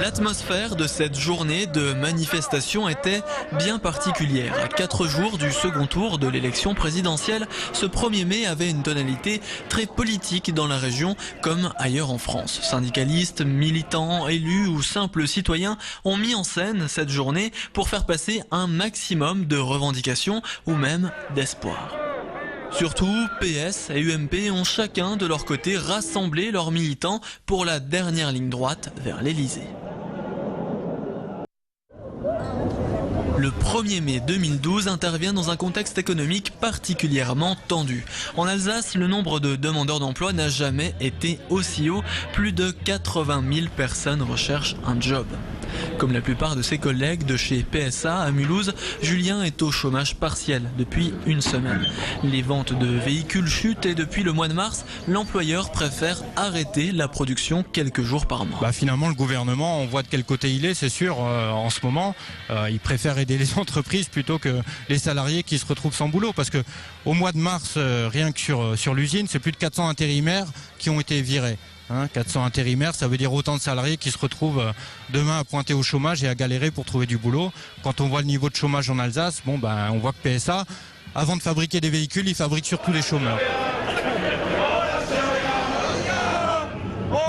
L'atmosphère de cette journée de manifestation était bien particulière. À 4 jours du second tour de l'élection présidentielle, ce 1er mai avait une tonalité très politique dans la région comme ailleurs en France. Syndicalistes, militants, élus ou simples citoyens ont mis en scène cette journée pour faire passer un maximum de revendications ou même d'espoir. Surtout, PS et UMP ont chacun de leur côté rassemblé leurs militants pour la dernière ligne droite vers l'Elysée. Le 1er mai 2012 intervient dans un contexte économique particulièrement tendu. En Alsace, le nombre de demandeurs d'emploi n'a jamais été aussi haut. Plus de 80 000 personnes recherchent un job. Comme la plupart de ses collègues de chez PSA à Mulhouse, Julien est au chômage partiel depuis une semaine. Les ventes de véhicules chutent et depuis le mois de mars, l'employeur préfère arrêter la production quelques jours par mois. Finalement, le gouvernement, on voit de quel côté il est, c'est sûr, en ce moment. Il préfère aider les entreprises plutôt que les salariés qui se retrouvent sans boulot. Parce que au mois de mars, rien que sur l'usine, c'est plus de 400 intérimaires qui ont été virés. 400 intérimaires, ça veut dire autant de salariés qui se retrouvent demain à pointer au chômage et à galérer pour trouver du boulot. Quand on voit le niveau de chômage en Alsace, on voit que PSA, avant de fabriquer des véhicules, il fabrique surtout les chômeurs.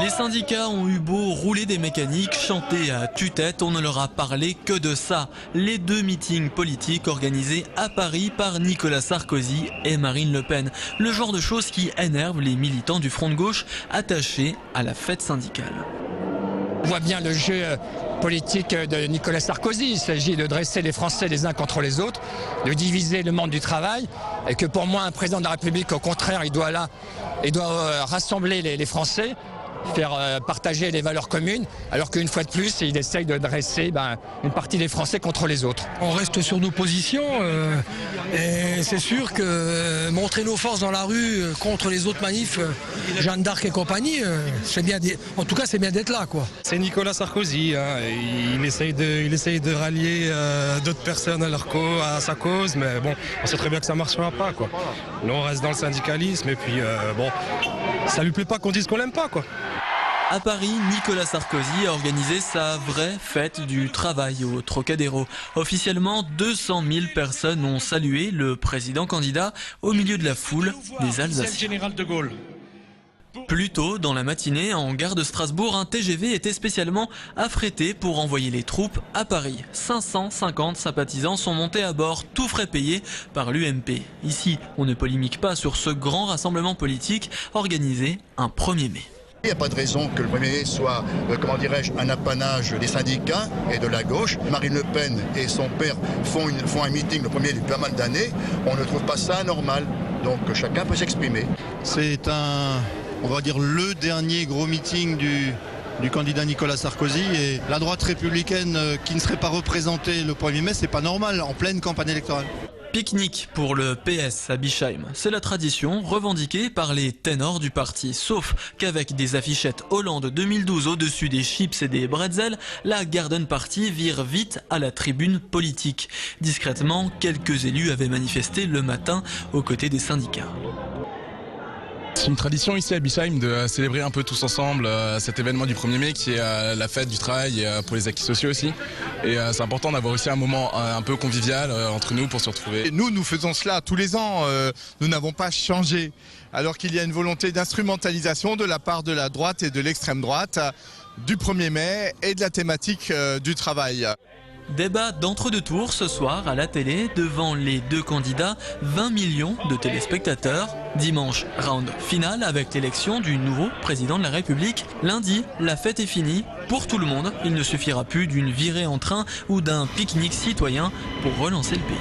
Les syndicats ont eu beau rouler des mécaniques, chanter à tue-tête, on ne leur a parlé que de ça. Les 2 meetings politiques organisés à Paris par Nicolas Sarkozy et Marine Le Pen. Le genre de choses qui énervent les militants du front de gauche attachés à la fête syndicale. On voit bien le jeu politique de Nicolas Sarkozy. Il s'agit de dresser les Français les uns contre les autres, de diviser le monde du travail. Et que pour moi, un président de la République, au contraire, il doit rassembler les Français, faire partager les valeurs communes, alors qu'une fois de plus, il essaye de dresser une partie des Français contre les autres. On reste sur nos positions et c'est sûr que montrer nos forces dans la rue contre les autres manifs, Jeanne d'Arc et compagnie, en tout cas c'est bien d'être là, quoi. C'est Nicolas Sarkozy, il essaye de rallier d'autres personnes à sa cause, mais bon, on sait très bien que ça ne marchera pas, quoi. Nous on reste dans le syndicalisme et puis ça lui plaît pas qu'on dise qu'on l'aime pas, quoi. À Paris, Nicolas Sarkozy a organisé sa vraie fête du travail au Trocadéro. Officiellement, 200 000 personnes ont salué le président candidat au milieu de la foule des Alsaciens. Plus tôt dans la matinée, en gare de Strasbourg, un TGV était spécialement affrété pour envoyer les troupes à Paris. 550 sympathisants sont montés à bord, tout frais payés par l'UMP. Ici, on ne polémique pas sur ce grand rassemblement politique organisé un 1er mai. Il n'y a pas de raison que le 1er mai soit, un apanage des syndicats et de la gauche. Marine Le Pen et son père font un meeting le 1er depuis pas mal d'années. On ne trouve pas ça anormal. Donc chacun peut s'exprimer. C'est le dernier gros meeting du candidat Nicolas Sarkozy, et la droite républicaine qui ne serait pas représentée le 1er mai, c'est pas normal en pleine campagne électorale. Pique-nique pour le PS à Bischheim. C'est la tradition revendiquée par les ténors du parti. Sauf qu'avec des affichettes Hollande 2012 au-dessus des chips et des bretzels, la Garden Party vire vite à la tribune politique. Discrètement, quelques élus avaient manifesté le matin aux côtés des syndicats. C'est une tradition ici à Bischheim de célébrer un peu tous ensemble cet événement du 1er mai qui est la fête du travail et pour les acquis sociaux aussi. Et c'est important d'avoir aussi un moment un peu convivial entre nous pour se retrouver. Et nous faisons cela tous les ans, nous n'avons pas changé. Alors qu'il y a une volonté d'instrumentalisation de la part de la droite et de l'extrême droite du 1er mai et de la thématique du travail. Débat d'entre-deux tours ce soir à la télé devant les 2 candidats, 20 millions de téléspectateurs. Dimanche, round final avec l'élection du nouveau président de la République. Lundi, la fête est finie pour tout le monde. Il ne suffira plus d'une virée en train ou d'un pique-nique citoyen pour relancer le pays.